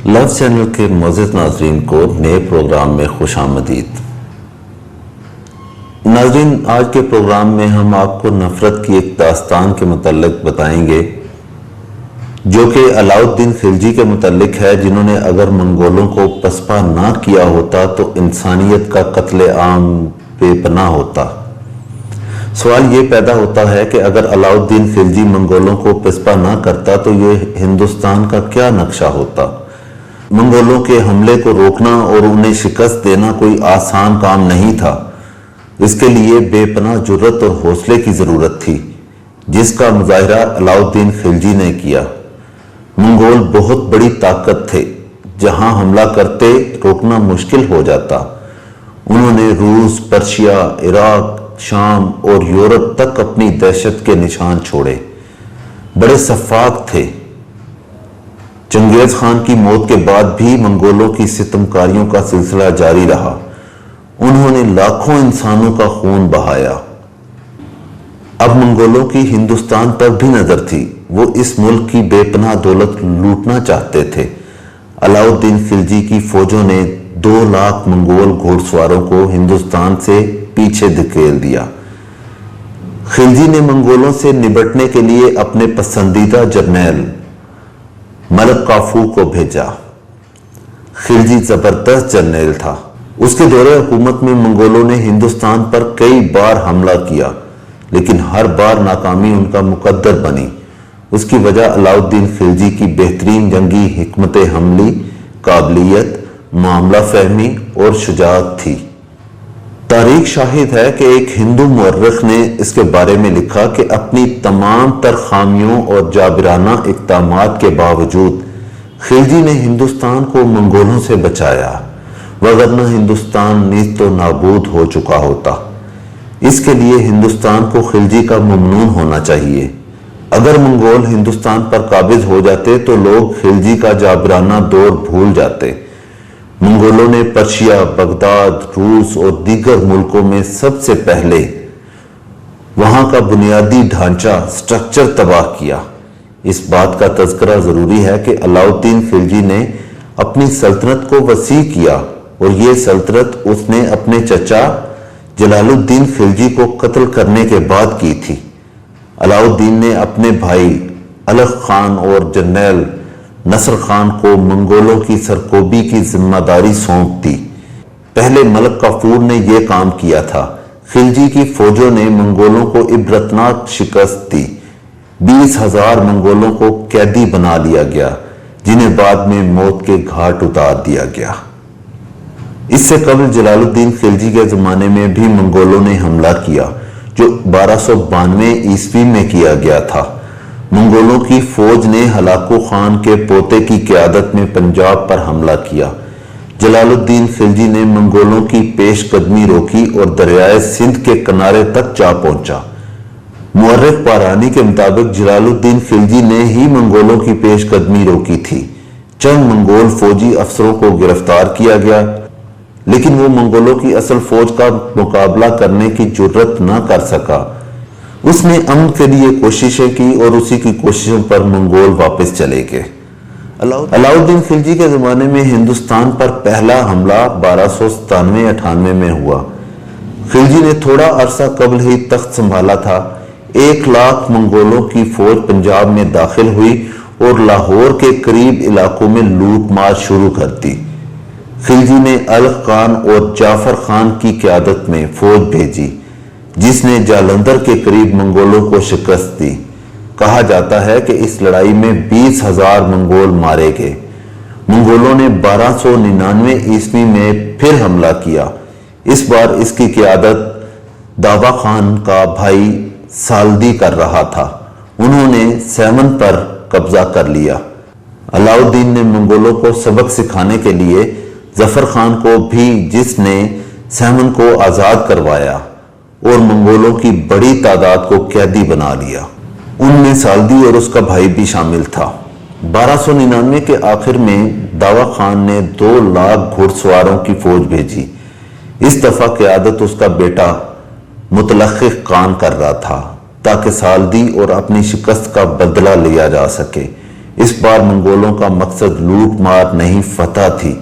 لفظ چینل کے معزز ناظرین کو نئے پروگرام میں خوش آمدید۔ ناظرین، آج کے پروگرام میں ہم آپ کو نفرت کی ایک داستان کے متعلق بتائیں گے جو کہ علاؤالدین خلجی کے متعلق ہے، جنہوں نے اگر منگولوں کو پسپا نہ کیا ہوتا تو انسانیت کا قتل عام بے پناہ ہوتا۔ سوال یہ پیدا ہوتا ہے کہ اگر علاؤالدین خلجی منگولوں کو پسپا نہ کرتا تو یہ ہندوستان کا کیا نقشہ ہوتا؟ منگولوں کے حملے کو روکنا اور انہیں شکست دینا کوئی آسان کام نہیں تھا۔ اس کے لیے بے پناہ جرأت اور حوصلے کی ضرورت تھی، جس کا مظاہرہ علاؤالدین خلجی نے کیا۔ منگول بہت بڑی طاقت تھے، جہاں حملہ کرتے روکنا مشکل ہو جاتا۔ انہوں نے روس، پرشیا، عراق، شام اور یورپ تک اپنی دہشت کے نشان چھوڑے۔ بڑے سفاک تھے۔ چنگیز خان کی موت کے بعد بھی منگولوں کی ستمکاریوں کا سلسلہ جاری رہا۔ انہوں نے لاکھوں انسانوں کا خون بہایا۔ اب منگولوں کی ہندوستان پر بھی نظر تھی۔ وہ اس ملک کی بے پناہ دولت لوٹنا چاہتے تھے۔ علاؤالدین خلجی کی فوجوں نے 2 لاکھ منگول گھوڑ سواروں کو ہندوستان سے پیچھے دھکیل دیا۔ خلجی نے منگولوں سے نبٹنے کے لیے اپنے پسندیدہ جرنیل ملک کافور کو بھیجا۔ خلجی زبردست جرنیل تھا۔ اس کے دور حکومت میں منگولوں نے ہندوستان پر کئی بار حملہ کیا، لیکن ہر بار ناکامی ان کا مقدر بنی۔ اس کی وجہ علاؤالدین خلجی کی بہترین جنگی حکمت عملی، قابلیت، معاملہ فہمی اور شجاعت تھی۔ تاریخ شاہد ہے کہ ایک ہندو مورخ نے اس کے بارے میں لکھا کہ اپنی تمام تر خامیوں اور جابرانہ اقدامات کے باوجود خلجی نے ہندوستان کو منگولوں سے بچایا، وگرنہ ہندوستان نیست و نابود ہو چکا ہوتا۔ اس کے لیے ہندوستان کو خلجی کا ممنون ہونا چاہیے۔ اگر منگول ہندوستان پر قابض ہو جاتے تو لوگ خلجی کا جابرانہ دور بھول جاتے۔ منگولوں نے پرشیا، بغداد، روس اور دیگر ملکوں میں سب سے پہلے وہاں کا بنیادی ڈھانچہ، سٹرکچر تباہ کیا۔ اس بات کا تذکرہ ضروری ہے کہ علاؤالدین خلجی نے اپنی سلطنت کو وسیع کیا، اور یہ سلطنت اس نے اپنے چچا جلال الدین خلجی کو قتل کرنے کے بعد کی تھی۔ علاؤالدین نے اپنے بھائی الغ خان اور جرنیل نصر خان کو منگولوں کی سرکوبی کی ذمہ داری سونپ دی۔ پہلے ملک کافور نے یہ کام کیا تھا۔ خلجی کی فوجوں نے منگولوں کو عبرتناک شکست دی۔ 20,000 منگولوں کو قیدی بنا لیا گیا، جنہیں بعد میں موت کے گھاٹ اتار دیا گیا۔ اس سے قبل جلال الدین خلجی کے زمانے میں بھی منگولوں نے حملہ کیا، جو 1292 عیسوی میں کیا گیا تھا۔ منگولوں کی فوج نے ہلاکو خان کے پوتے کی قیادت میں پنجاب پر حملہ کیا۔ جلال الدین خلجی نے منگولوں کی پیش قدمی روکی اور دریائے سندھ کے کنارے تک جا پہنچا۔ مورخ پارانی کے مطابق جلال الدین خلجی نے ہی منگولوں کی پیش قدمی روکی تھی۔ چند منگول فوجی افسروں کو گرفتار کیا گیا، لیکن وہ منگولوں کی اصل فوج کا مقابلہ کرنے کی جرأت نہ کر سکا۔ اس نے امن کے لیے کوششیں کی اور اسی کی کوششوں پر منگول واپس چلے گئے۔ علاؤالدین خلجی کے زمانے میں ہندوستان پر پہلا حملہ 1297-98 میں ہوا۔ خلجی نے تھوڑا عرصہ قبل ہی تخت سنبھالا تھا۔ 1 لاکھ منگولوں کی فوج پنجاب میں داخل ہوئی اور لاہور کے قریب علاقوں میں لوٹ مار شروع کر دی۔ خلجی نے الغ خان اور جعفر خان کی قیادت میں فوج بھیجی، جس نے جالندھر کے قریب منگولوں کو شکست دی۔ کہا جاتا ہے کہ اس لڑائی میں 20,000 منگول مارے گئے۔ منگولوں نے 1299 عیسوی میں پھر حملہ کیا۔ اس بار اس کی قیادت داوا خان کا بھائی سالدی کر رہا تھا۔ انہوں نے سیمن پر قبضہ کر لیا۔ علاؤالدین نے منگولوں کو سبق سکھانے کے لیے ظفر خان کو بھی، جس نے سیمن کو آزاد کروایا اور منگولوں کی بڑی تعداد کو قیدی بنا لیا۔ ان میں سالدی اور اس کا بھائی بھی شامل تھا۔ 1299 کے آخر میں داوا خان نے 2 لاکھ گھوڑ سواروں کی فوج بھیجی۔ اس دفعہ قیادت اس کا بیٹا متلخق خان کر رہا تھا، تاکہ سالدی اور اپنی شکست کا بدلہ لیا جا سکے۔ اس بار منگولوں کا مقصد لوٹ مار نہیں، فتح تھی۔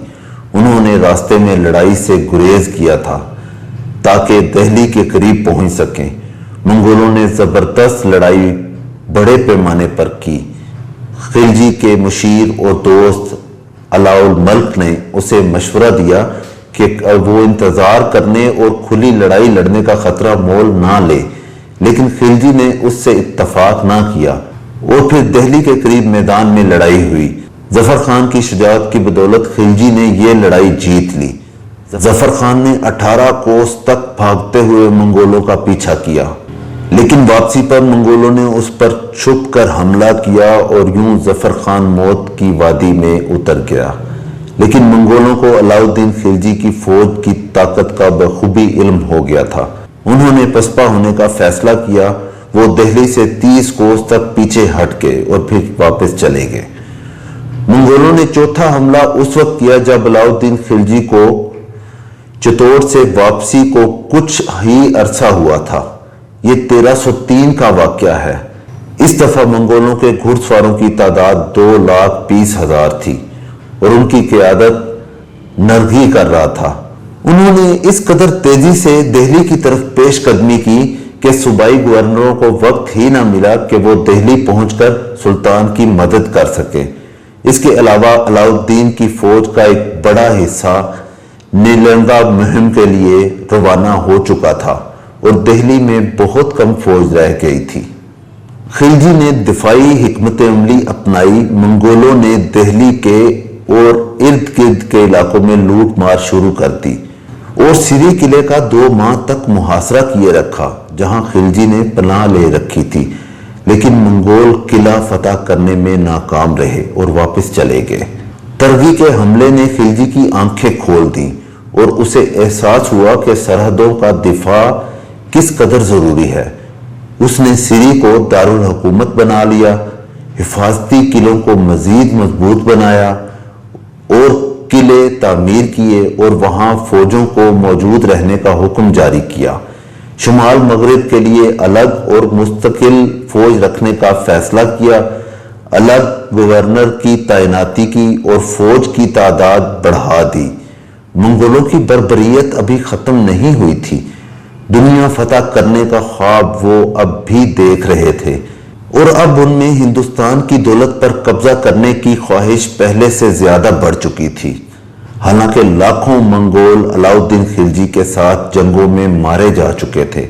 انہوں نے راستے میں لڑائی سے گریز کیا تھا تاکہ دہلی کے قریب پہنچ سکیں۔ منگولوں نے زبردست لڑائی بڑے پیمانے پر کی۔ خلجی کے مشیر اور دوست علاء الملک نے اسے مشورہ دیا کہ وہ انتظار کرنے اور کھلی لڑائی لڑنے کا خطرہ مول نہ لے، لیکن خلجی نے اس سے اتفاق نہ کیا اور پھر دہلی کے قریب میدان میں لڑائی ہوئی۔ ظفر خان کی شجاعت کی بدولت خلجی نے یہ لڑائی جیت لی۔ ظفر خان نے 18 کوس تک بھاگتے ہوئے منگولوں کا پیچھا کیا، لیکن واپسی پر منگولوں نے اس پر چھپ کر حملہ کیا اور یوں ظفر خان موت کی وادی میں اتر گیا۔ لیکن منگولوں کو علاء الدین خلجی کی فوج کی طاقت کا بخوبی علم ہو گیا تھا۔ انہوں نے پسپا ہونے کا فیصلہ کیا۔ وہ دہلی سے 30 کوس تک پیچھے ہٹ گئے اور پھر واپس چلے گئے۔ منگولوں نے چوتھا حملہ اس وقت کیا جب علاء الدین خلجی کو چتور سے واپسی کو کچھ ہی عرصہ ہوا تھا۔ یہ 1303 کا واقعہ ہے۔ اس دفعہ منگولوں کے گھڑ سواروں کی تعداد 2,20,000 تھی اور ان کی قیادت نرگھی کر رہا تھا۔ انہوں نے اس قدر تیزی سے دہلی کی طرف پیش قدمی کی کہ صوبائی گورنروں کو وقت ہی نہ ملا کہ وہ دہلی پہنچ کر سلطان کی مدد کر سکے۔ اس کے علاوہ علاء الدین کی فوج کا ایک بڑا حصہ نیلنگا مہم کے لیے روانہ ہو چکا تھا اور دہلی میں بہت کم فوج رہ گئی تھی۔ خلجی نے دفاعی حکمت عملی اپنائی۔ منگولوں نے دہلی کے اور ارد گرد کے علاقوں میں لوٹ مار شروع کر دی اور سری قلعے کا 2 ماہ تک محاصرہ کیے رکھا، جہاں خلجی نے پناہ لے رکھی تھی۔ لیکن منگول قلعہ فتح کرنے میں ناکام رہے اور واپس چلے گئے۔ ترغی کے حملے نے خلجی کی آنکھیں کھول دیں اور اسے احساس ہوا کہ سرحدوں کا دفاع کس قدر ضروری ہے۔ اس نے سری کو دارالحکومت بنا لیا، حفاظتی قلعوں کو مزید مضبوط بنایا اور قلعے تعمیر کیے اور وہاں فوجوں کو موجود رہنے کا حکم جاری کیا۔ شمال مغرب کے لیے الگ اور مستقل فوج رکھنے کا فیصلہ کیا، الگ گورنر کی تعیناتی کی اور فوج کی تعداد بڑھا دی۔ منگولوں کی بربریت ابھی ختم نہیں ہوئی تھی۔ دنیا فتح کرنے کا خواب وہ اب بھی دیکھ رہے تھے اور اب ان میں ہندوستان کی دولت پر قبضہ کرنے کی خواہش پہلے سے زیادہ بڑھ چکی تھی۔ حالانکہ لاکھوں منگول علاء الدین خلجی کے ساتھ جنگوں میں مارے جا چکے تھے۔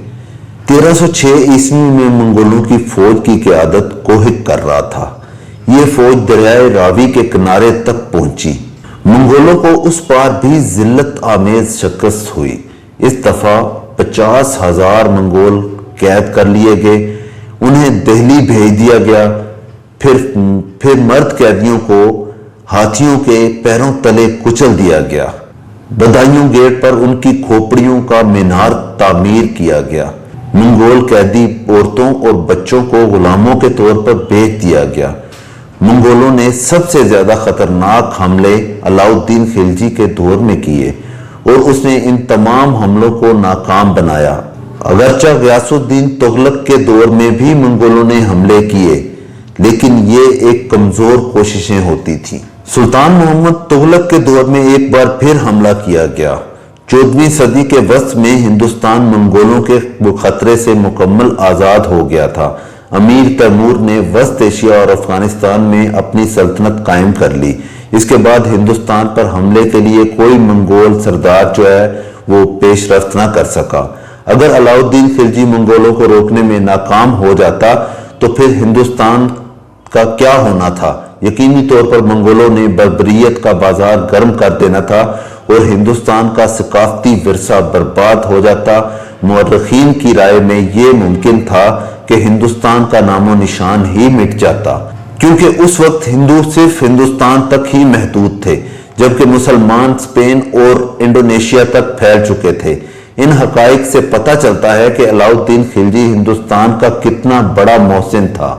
1306 عیسوی میں منگولوں کی فوج کی قیادت کوہک کر رہا تھا۔ یہ فوج دریائے راوی کے کنارے تک پہنچی۔ منگولوں کو اس پار بھی ذلت آمیز شکست ہوئی۔ اس دفعہ 50,000 منگول قید کر لیے گئے، انہیں دہلی بھیج دیا گیا۔ پھر مرد قیدیوں کو ہاتھیوں کے پیروں تلے کچل دیا گیا۔ بدایوں گیٹ پر ان کی کھوپڑیوں کا مینار تعمیر کیا گیا۔ منگول قیدی عورتوں اور بچوں کو غلاموں کے طور پر بیچ دیا گیا۔ منگولوں نے سب سے زیادہ خطرناک حملے علاء الدین خلجی کے دور میں کیے اور اس نے ان تمام حملوں کو ناکام بنایا۔ اگرچہ غیاث الدین تغلق کے دور میں بھی منگولوں نے حملے کیے، لیکن یہ ایک کمزور کوششیں ہوتی تھیں۔ سلطان محمد تغلق کے دور میں ایک بار پھر حملہ کیا گیا۔ 14ویں صدی کے وسط میں ہندوستان منگولوں کے خطرے سے مکمل آزاد ہو گیا تھا۔ امیر تیمور نے وسط ایشیا اور افغانستان میں اپنی سلطنت قائم کر لی۔ اس کے بعد ہندوستان پر حملے کے لیے کوئی منگول سردار جو ہے وہ پیش رفت نہ کر سکا۔ اگر علاء الدین خلجی منگولوں کو روکنے میں ناکام ہو جاتا تو پھر ہندوستان کا کیا ہونا تھا؟ یقینی طور پر منگولوں نے بربریت کا بازار گرم کر دینا تھا اور ہندوستان کا ثقافتی ورثہ برباد ہو جاتا۔ مورخین کی رائے میں یہ ممکن تھا کہ ہندوستان کا نام و نشان ہی مٹ جاتا، کیونکہ اس وقت ہندو صرف ہندوستان تک ہی محدود تھے، جبکہ مسلمان اسپین اور انڈونیشیا تک پھیل چکے تھے۔ ان حقائق سے پتہ چلتا ہے کہ علاء الدین خلجی ہندوستان کا کتنا بڑا محسن تھا۔